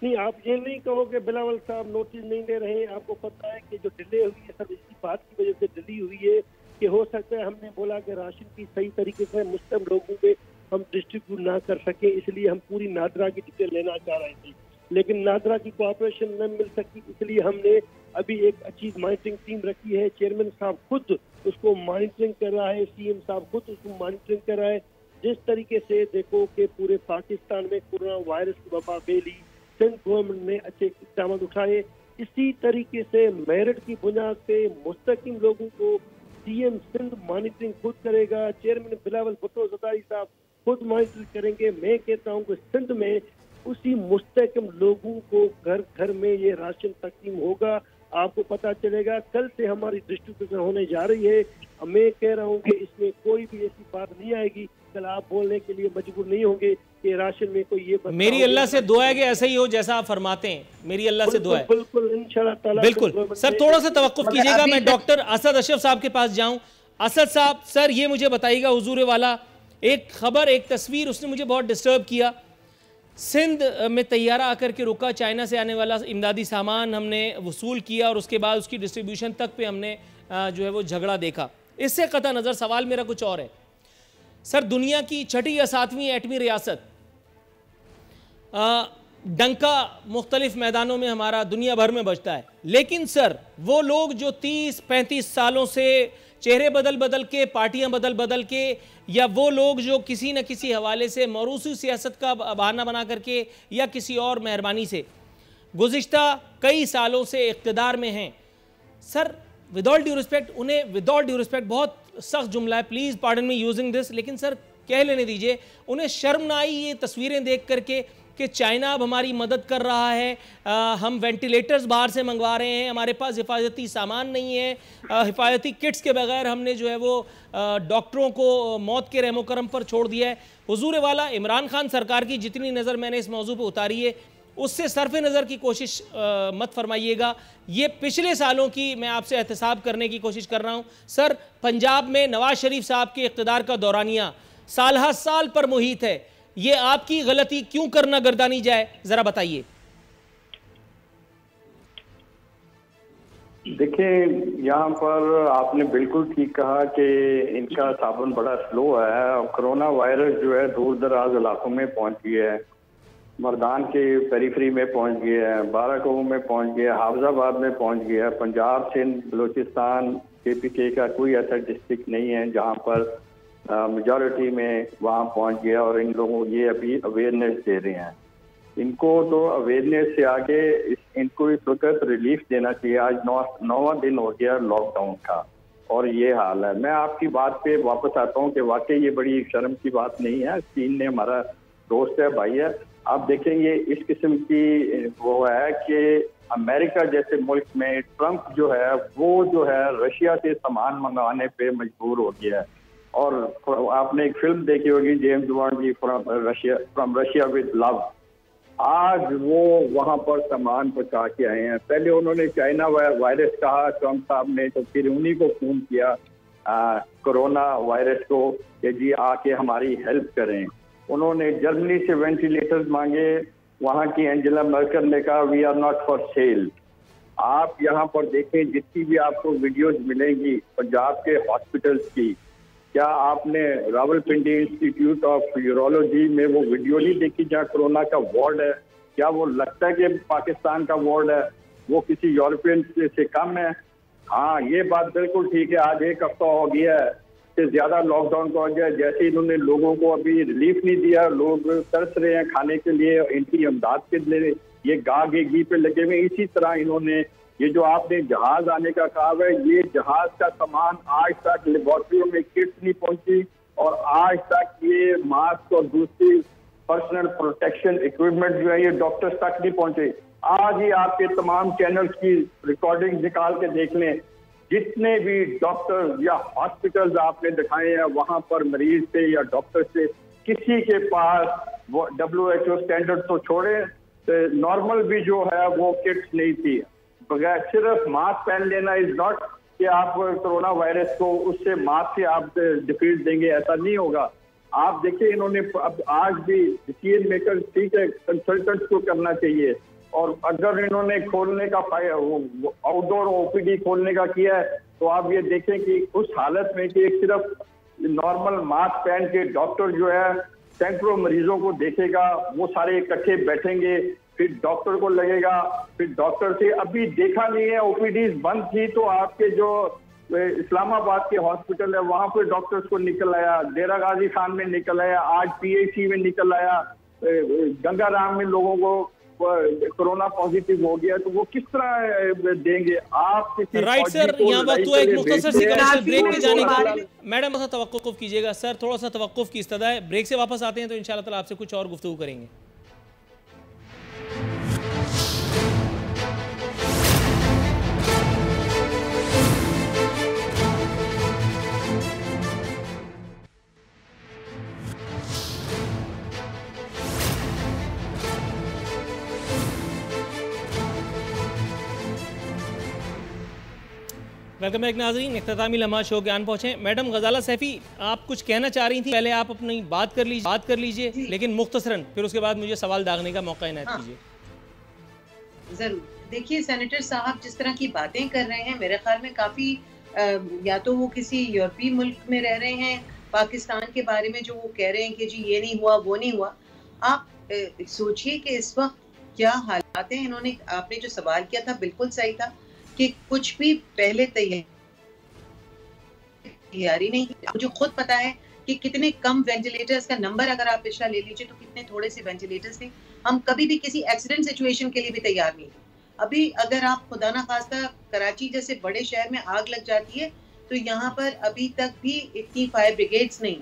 S5: नहीं, आप ये नहीं कहोगे बिलावल साहब नोटिस नहीं ले रहे हैं। आपको पता है कि जो डिले हुई है सब इसी बात की वजह से डिले हुई है कि हो सकता है हमने बोला कि राशन की सही तरीके से मुस्तम लोगों में हम डिस्ट्रीब्यूट ना कर सके, इसलिए हम पूरी नादरा की डिटेल लेना चाह रहे थे, लेकिन नादरा की कोऑपरेशन न मिल सकी, इसलिए हमने अभी एक अच्छी मॉनिटरिंग टीम रखी है। चेयरमैन साहब खुद उसको मॉनिटरिंग कर रहा है, CM साहब खुद उसको मॉनिटरिंग कर रहा है। जिस तरीके से देखो कि पूरे पाकिस्तान में कोरोना वायरस की वबा फैली, सिंध गवर्नमेंट ने अच्छे इक़दाम उठाए, इसी तरीके से मेरिट की बुनियाद पे मुस्तकिम लोगों को सीएम सिंध मॉनिटरिंग खुद करेगा, चेयरमैन बिलावल भुट्टो ज़रदारी साहब खुद मॉनिटरिंग करेंगे। मैं कहता हूँ कि सिंध में उसी मुस्तकिम लोगों को घर घर में ये राशन तकसीम होगा, आपको पता चलेगा। कल से हमारी डिस्ट्रीब्यूशन होने जा रही है। मैं कह रहा हूँ कि इसमें कोई भी ऐसी बात नहीं आएगी, कल आप बोलने के लिए मजबूर नहीं होंगे कि राशन में कोई ये।
S2: मेरी अल्लाह से दुआ है कि ऐसा ही हो जैसा आप फरमाते हैं, मेरी अल्लाह से दुआ है।
S5: बिल्कुल इंशाल्लाह ताला।
S2: बिल्कुल सर, थोड़ा सा तवक्कुफ कीजिएगा, मैं डॉक्टर असद अशरफ साहब के पास जाऊं। असद साहब, सर ये मुझे बताइएगा, हुजूर वाला एक खबर, एक तस्वीर उसने मुझे बहुत डिस्टर्ब किया। सिंध में तैयारा आकर के रुका, चाइना से आने वाला इमदादी सामान हमने वसूल किया और उसके बाद उसकी डिस्ट्रीब्यूशन तक पे हमने जो है वो झगड़ा देखा। इससे कतई नज़र सवाल मेरा कुछ और है। सर, दुनिया की 6ठी या 7वीं एटमी रियासत, डंका मुख्तलिफ मैदानों में हमारा दुनिया भर में बजता है, लेकिन सर वो लोग जो 30-35 सालों से चेहरे बदल बदल के, पार्टियां बदल बदल के, या वो लोग जो किसी न किसी हवाले से मौरूसी सियासत का बहाना बना करके या किसी और मेहरबानी से गुज़िश्ता कई सालों से इक़्तिदार में हैं, sir with all due respect उन्हें, विद ऑल ड्यू रिस्पेक्ट, बहुत सख्त जुमला है, please pardon me using this, लेकिन सर कह लेने दीजिए, उन्हें शर्म ना आई ये तस्वीरें देख करके कि चाइना अब हमारी मदद कर रहा है, हम वेंटिलेटर्स बाहर से मंगवा रहे हैं, हमारे पास हिफाजती सामान नहीं है, हिफाजती किट्स के बगैर हमने जो है वो डॉक्टरों को मौत के रहमो करम पर छोड़ दिया है। हुजूर वाला, इमरान खान सरकार की जितनी नज़र मैंने इस मौजू पर उतारी है उससे सरफ़ नज़र की कोशिश मत फरमाइएगा। ये पिछले सालों की मैं आपसे एहतसाब करने की कोशिश कर रहा हूँ। सर, पंजाब में नवाज शरीफ साहब के इक़्तिदार का दौरानिया साल हर साल पर मुहित है, ये आपकी गलती क्यों करना गर्दानी जाए, जरा बताइए।
S4: देखिए, यहाँ पर आपने बिल्कुल ठीक कहा कि इनका साबुन बड़ा स्लो है। कोरोना वायरस जो है दूर दराज इलाकों में पहुंच गया है, मर्दान के पेरीफरी में पहुंच गया है, बाराकोह में पहुंच गया है, हाफजाबाद में पहुंच गया है। पंजाब, सिंध, बलूचिस्तान, KPK का कोई ऐसा डिस्ट्रिक्ट नहीं है जहाँ पर मेजॉरिटी में वहाँ पहुँच गया, और इन लोगों को ये अभी अवेयरनेस दे रहे हैं। इनको तो अवेयरनेस से आगे इनको इस वक्त रिलीफ देना चाहिए। आज 9वां दिन हो गया लॉकडाउन का और ये हाल है। मैं आपकी बात पे वापस आता हूँ कि वाकई ये बड़ी शर्म की बात नहीं है। चीन ने हमारा दोस्त है, भाई है। आप देखेंगे इस किस्म की वो है कि अमेरिका जैसे मुल्क में ट्रंप जो है वो जो है रशिया से सामान मंगवाने पे मजबूर हो गया है। और आपने एक फिल्म देखी होगी जेम्स बॉन्ड की, फ्रॉम रशिया विद लव। आज वो वहां पर सामान पहुंचा के आए हैं। पहले उन्होंने चाइना वायरस कहा ट्रंप साहब ने, तो फिर उन्हीं को फोन किया कोरोना वायरस को कि जी आके हमारी हेल्प करें। उन्होंने जर्मनी से वेंटिलेटर्स मांगे, वहां की एंजेला मर्केल ने कहा we are not for sale. आप यहाँ पर देखें, जितनी भी आपको वीडियोज मिलेंगी पंजाब के हॉस्पिटल्स की, क्या आपने रावलपिंडी इंस्टीट्यूट ऑफ यूरोलॉजी में वो वीडियो नहीं देखी जहाँ कोरोना का वार्ड है? क्या वो लगता है कि पाकिस्तान का वार्ड है? वो किसी यूरोपियन से कम है? हाँ, ये बात बिल्कुल ठीक है। आज 1 हफ्ता हो गया है से ज्यादा लॉकडाउन का हो गया। जैसे इन्होंने लोगों को अभी रिलीफ नहीं दिया, लोग तरस रहे हैं खाने के लिए, इनकी इमदाद के लिए ये घी पे लगे हुए। इसी तरह इन्होंने ये जो आपने जहाज आने का कहा है, ये जहाज का सामान आज तक लेबोरेटरियों में किट्स नहीं पहुंची, और आज तक ये मास्क और दूसरी पर्सनल प्रोटेक्शन इक्विपमेंट जो है ये डॉक्टर्स तक नहीं पहुंचे। आज ही आपके तमाम चैनल्स की रिकॉर्डिंग निकाल के देख लें, जितने भी डॉक्टर्स या हॉस्पिटल्स आपने दिखाए हैं वहां पर मरीज से या डॉक्टर से किसी के पास वो WHO स्टैंडर्ड तो छोड़े, नॉर्मल भी जो है वो किट्स नहीं थी। बगैर सिर्फ मास्क पहन लेना इज नॉट कि आप कोरोना वायरस को उससे मास्क से आप डिफीट देंगे, ऐसा नहीं होगा। आप देखिए, इन्होंने अब आज भी डिसीजन मेकर ठीक है, कंसल्टेंट्स को करना चाहिए। और अगर इन्होंने खोलने का आउटडोर OPD खोलने का किया है, तो आप ये देखें कि उस हालत में कि सिर्फ नॉर्मल मास्क पहन के डॉक्टर जो है सैकड़ों मरीजों को देखेगा, वो सारे इकट्ठे बैठेंगे, फिर डॉक्टर को लगेगा, फिर डॉक्टर से अभी देखा नहीं है, OPDs बंद थी, तो आपके जो इस्लामाबाद के हॉस्पिटल है वहां पे डॉक्टर्स को निकल आया, डेरा गाजी खान में निकल आया, आज PAC में निकल आया, गंगाराम में लोगों को कोरोना पॉजिटिव हो गया तो वो किस तरह देंगे आप किसी
S2: राइट सर, यहाँ वक्त हुआ एक मुख्तसर सी कमर्शियल ब्रेक पे जाने का। मैडम थोड़ा तवक्कुफ कीजिएगा सर, थोड़ा सा तवक्कुफ की इस्तदा है। ब्रेक से वापस आते हैं तो इंशाल्लाह ताला आपसे कुछ और गुफ्तगू करेंगे। वेलकम बैक नाज़रीन, इख्तितामी लम्हा शो के आन पहुँचे। मैडम गजाला सैफी, आप कुछ कहना चाह रही थी, पहले आप अपनी बात कर लीजिए लेकिन मुख्तसरन, फिर उसके बाद मुझे सवाल दागने का मौका इनायत कीजिए।
S3: जरूर। देखिए सेनेटर साहब जिस तरह की बातें कर रहे हैं, मेरे ख्याल में काफ़ी या तो वो किसी यूरोपीय मुल्क में रह रहे हैं, पाकिस्तान के बारे में जो वो कह रहे हैं कि जी ये नहीं हुआ वो नहीं हुआ। आप सोचिए कि इस वक्त क्या हालात हैं। इन्होंने, आपने जो सवाल किया था बिल्कुल सही था कि कुछ भी पहले तैयारी नहीं। मुझे खुद पता है कि कितने कम वेंटिलेटर्स का नंबर, अगर आप पिछला ले लीजिए तो कितने थोड़े से वेंटिलेटर्स थे। हम कभी भी किसी एक्सीडेंट सिचुएशन के लिए भी तैयार नहीं थे। अभी अगर आप खुदा ना खास्ता कराची जैसे बड़े शहर में आग लग जाती है तो यहाँ पर अभी तक भी इतनी फायर ब्रिगेड्स नहीं।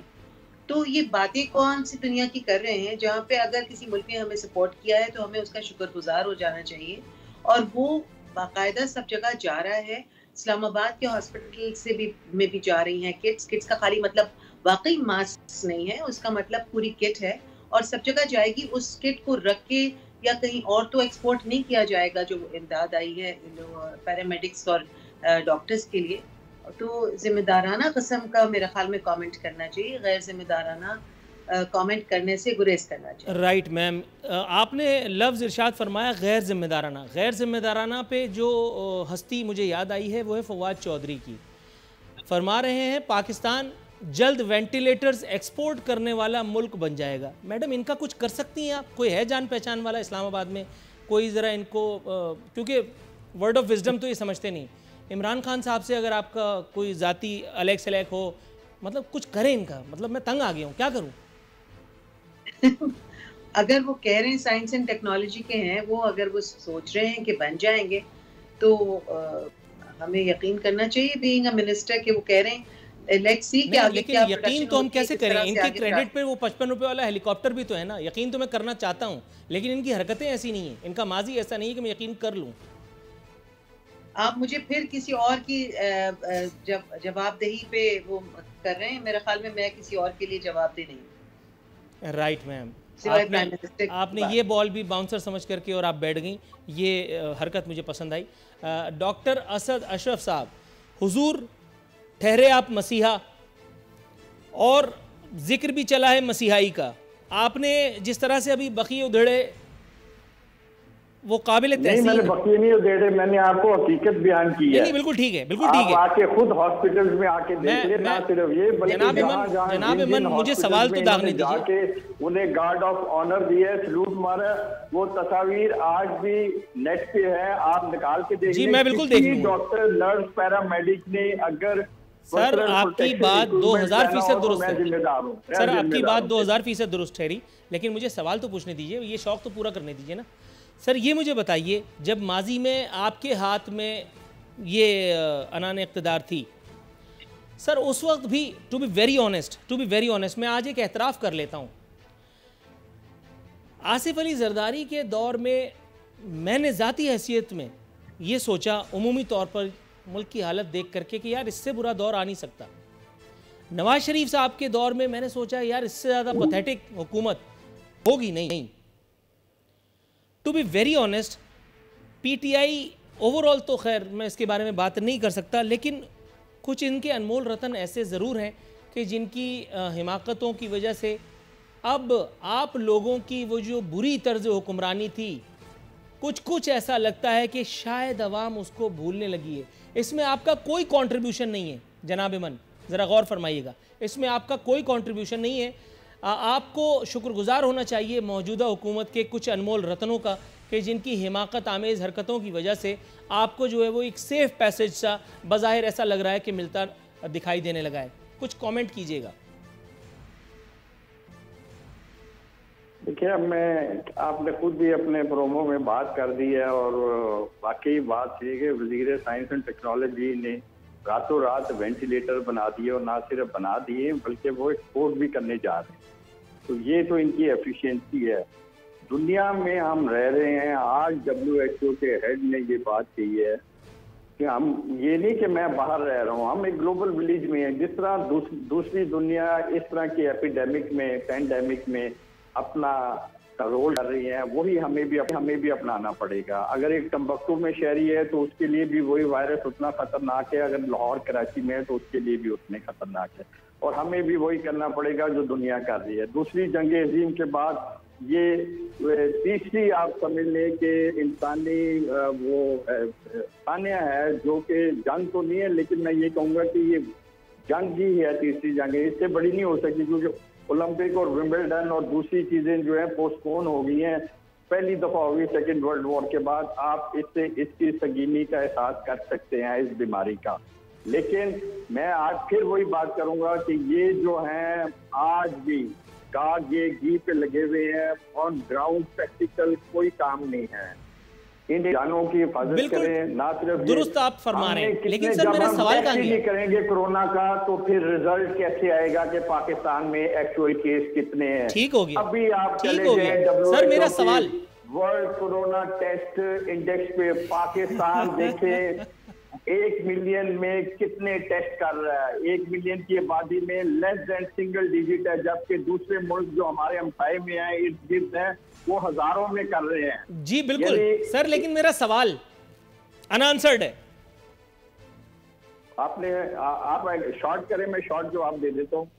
S3: तो ये बातें कौन सी दुनिया की कर रहे हैं, जहाँ पे अगर किसी मुल्क ने हमें सपोर्ट किया है तो हमें उसका शुक्रगुजार हो जाना चाहिए। और वो बाकायदा सब जगह जा रहा है। इस्लामाबाद के हॉस्पिटल से भी में भी जा रही हैं किट्स का खाली मतलब वाकई मास्क नहीं है, उसका मतलब पूरी किट है और सब जगह जाएगी। उस किट को रख के या कहीं और तो एक्सपोर्ट नहीं किया जाएगा जो इमदाद आई है पैरामेडिक्स और डॉक्टर्स के लिए। तो जिम्मेदाराना किस्म का मेरे ख्याल में कमेंट करना चाहिए, गैर जिम्मेदाराना कमेंट करने से गुरेज करना चाहिए।
S2: राइट मैम, आपने लफ्ज़ इरशाद फरमाया गैर जिम्मेदाराना। गैर जिम्मेदाराना पे जो हस्ती मुझे याद आई है वो है फवाद चौधरी की। फरमा रहे हैं पाकिस्तान जल्द वेंटिलेटर्स एक्सपोर्ट करने वाला मुल्क बन जाएगा। मैडम इनका कुछ कर सकती हैं आप? कोई है जान पहचान वाला इस्लामाबाद में, कोई ज़रा इनको, क्योंकि वर्ड ऑफ विजडम तो ये समझते नहीं। इमरान खान साहब से अगर आपका कोई ज़ाती अलग सलैक हो, मतलब कुछ करें इनका, मतलब मैं तंग आ गया हूँ, क्या करूँ?
S3: अगर वो कह रहे हैं साइंस एंड टेक्नोलॉजी के हैं, वो अगर वो सोच रहे हैं कि बन जाएंगे तो हमें यकीन करना चाहिए बीइंग अ मिनिस्टर कि वो कह रहे हैं। लेट्स सी कि आगे
S2: लेकिन
S3: क्या
S2: यकीन तो हम कैसे करें? इनके क्रेडिट पे वो 55 रुपए वाला हेलीकॉप्टर भी तो है ना। यकीन तो मैं करना चाहता हूँ लेकिन इनकी हरकतें ऐसी नहीं है, इनका माजी ऐसा नहीं है कि मैं यकीन कर लूँ।
S3: आप मुझे फिर किसी और की जवाबदेही पे वो आपका कर रहे हैं, मेरे ख्याल में मैं किसी और के लिए जवाबदेह नहीं।
S2: राइट मैम,
S3: आपने
S2: आपने ये बॉल भी बाउंसर समझ करके और आप बैठ गई, ये हरकत मुझे पसंद आई। डॉक्टर असद अशरफ साहब, हुजूर ठहरे आप मसीहा और जिक्र भी चला है मसीहाई का। आपने जिस तरह से अभी बकी उधेड़े वो काबिल
S4: नहीं, मैंने बकी नहीं उधेड़े, मैंने आपको हकीकत बयान की है।
S2: नहीं, बिल्कुल ठीक है, बिल्कुल ठीक है।
S4: आप आके खुद हॉस्पिटल में आके देख ले, ना सिर्फ ये बल्कि
S2: जनाब इमन मुझे सवाल तो दागने दीजिए।
S4: उन्हें गार्ड ऑफ ऑनर दिए, सलूट मारा, वो तस्वीर आज भी नेट पे है, आप निकाल के देखिए।
S2: जी मैं बिल्कुल देख लूंगा।
S4: डॉक्टर, नर्स, पैरामेडिक ने अगर
S2: सर आपकी बात 2000% दुरुस्त है, सर आपकी बात 2000% दुरुस्त ठहरी, लेकिन मुझे सवाल तो पूछने दीजिए, ये शौक तो पूरा करने दीजिए ना। सर ये मुझे बताइए, जब माजी में आपके हाथ में ये अनान इक़्तिदार थी सर, उस वक्त भी टू बी वेरी ऑनेस्ट मैं आज एक एतराफ़ कर लेता हूँ, आसिफ अली जरदारी के दौर में मैंने ज़ाती हैसियत में ये सोचा उमूमी तौर पर मुल्क की हालत देख करके कि यार इससे बुरा दौर आ नहीं सकता। नवाज शरीफ साहब के दौर में मैंने सोचा यार इससे ज़्यादा पैथेटिक हुकूमत होगी नहीं। To be very honest, PTI overall तो खैर मैं इसके बारे में बात नहीं कर सकता, लेकिन कुछ इनके अनमोल रतन ऐसे ज़रूर हैं कि जिनकी हिमाकतों की वजह से अब आप लोगों की वो जो बुरी तर्ज हुक्मरानी थी, कुछ ऐसा लगता है कि शायद अवाम उसको भूलने लगी है। इसमें आपका कोई कंट्रीब्यूशन नहीं है जनाब इमन, ज़रा गौर फरमाइएगा, इसमें आपका कोई कंट्रीब्यूशन नहीं है। आपको शुक्रगुजार होना चाहिए मौजूदा हुकूमत के कुछ अनमोल रतनों का कि जिनकी हिमाकत आमेज़ हरकतों की वजह से आपको जो है वो एक सेफ पैसेज सा बज़ाहिर ऐसा लग रहा है कि मिलता दिखाई देने लगा है। कुछ कमेंट कीजिएगा।
S4: देखिए, अब आपने खुद भी अपने प्रोमो में बात कर दी है, और वाकई बात थी कि वजीर साइंस एंड टेक्नोलॉजी ने रातों रात वेंटिलेटर बना दिए, और ना सिर्फ बना दिए बल्कि वो एक्सपोर्ट भी करने जा रहे हैं। तो ये तो इनकी एफिशिएंसी है। दुनिया में हम रह रहे हैं, आज WHO के हेड ने ये बात कही है कि हम, ये नहीं कि मैं बाहर रह रहा हूँ, हम एक ग्लोबल विलेज में हैं। जिस तरह दूसरी दुनिया इस तरह की एपिडेमिक में, पैंडेमिक में अपना रोल कर रही है, वही हमें भी अपनाना पड़ेगा। अगर एक टम्बकटू में शहरी है तो उसके लिए भी वही वायरस उतना खतरनाक है, अगर लाहौर कराची में है तो उसके लिए भी उतने खतरनाक है, और हमें भी वही करना पड़ेगा जो दुनिया कर रही है। दूसरी जंग अजीम के बाद ये तीसरी आप समझ लें कि इंसानी वो तानिया है, जो कि जंग तो नहीं है, लेकिन मैं ये कहूँगा कि ये जंग ही है, तीसरी जंग। इससे बड़ी नहीं हो सकती, क्योंकि ओलंपिक और विंबलडन और दूसरी चीजें जो है पोस्टपोन हो गई हैं। पहली दफा होगी सेकेंड वर्ल्ड वॉर के बाद। आप इसकी संगीनी का एहसास कर सकते हैं इस बीमारी का। लेकिन मैं आज फिर वही बात करूंगा कि ये जो है आज भी काग ये घी पे लगे हुए हैं, ऑन ग्राउंड प्रैक्टिकल कोई काम नहीं है। इन जानों की हिफाजत करें, ना सिर्फ
S2: दुरुस्त आप फरमा रहे हैं, लेकिन सर मेरा सवाल कहाँ गया?
S4: करेंगे कोरोना का तो फिर रिजल्ट कैसे आएगा कि पाकिस्तान में एक्चुअल केस कितने हैं?
S2: ठीक हो गया,
S4: अभी आप
S2: चले गए। सर मेरा सवाल,
S4: वर्ल्ड कोरोना टेस्ट इंडेक्स पे पाकिस्तान देखे 1 मिलियन में कितने टेस्ट कर रहा है, 1 मिलियन की आबादी में लेस देन सिंगल डिजिट है, जबकि दूसरे मुल्क जो हमारे हमसाए में है, इर्द गिर्द है, वो हजारों में कर रहे हैं।
S2: जी बिल्कुल सर, लेकिन मेरा सवाल अनआंसर्ड है।
S4: आप शॉर्ट करें, मैं शॉर्ट जवाब दे देता हूँ।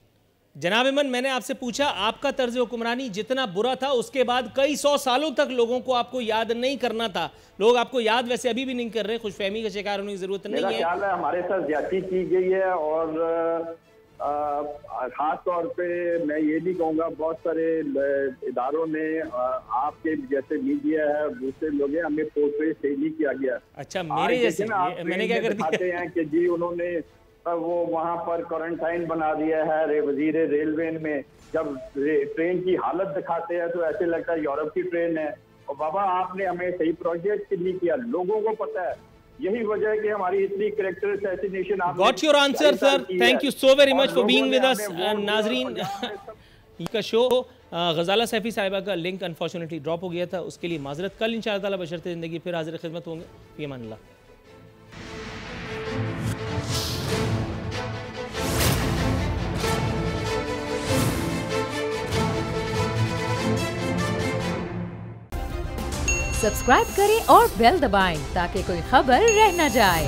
S2: जनाब इमन, मैंने आपसे पूछा आपका तर्ज हुक्मरानी जितना बुरा था उसके बाद कई 100 सालों तक लोगों को आपको याद नहीं करना था। लोग आपको याद वैसे अभी भी नहीं कर रहे, खुशफहमी का शिकार होने की जरूरत नहीं है।
S4: मेरा ख्याल है हमारे साथ ज्यादती की गई है, और खास तौर पे मैं ये भी कहूँगा बहुत सारे इदारों ने, आपके जैसे मीडिया है, दूसरे लोग हैं, हमें पोर्ट्रे सही नहीं किया गया।
S2: अच्छा, मेरे जैसे मैंने क्या कर दिया
S4: हैं कि जी उन्होंने वो वहाँ पर क्वारंटाइन बना दिया है वजीर रेलवे में। जब ट्रेन की हालत दिखाते हैं तो ऐसे लगता है यूरोप की ट्रेन है। और बाबा आपने हमें सही प्रोजेक्ट नहीं किया, लोगों को पता है। यही वजह है कि हमारी इतनी character assassination.
S2: Got your answer sir, thank you so very much for being with us. नाजरीन, का शो गजाला सैफी साहिबा का लिंक अनफॉर्चुनेटली ड्रॉप हो गया था, उसके लिए माजरत। कल इंशाअल्लाह बशर्ते ज़िंदगी फिर हाजिर खिदमत होंगे। फी अमानिल्लाह।
S1: सब्सक्राइब करें और बेल दबाएं ताकि कोई खबर रह न जाए।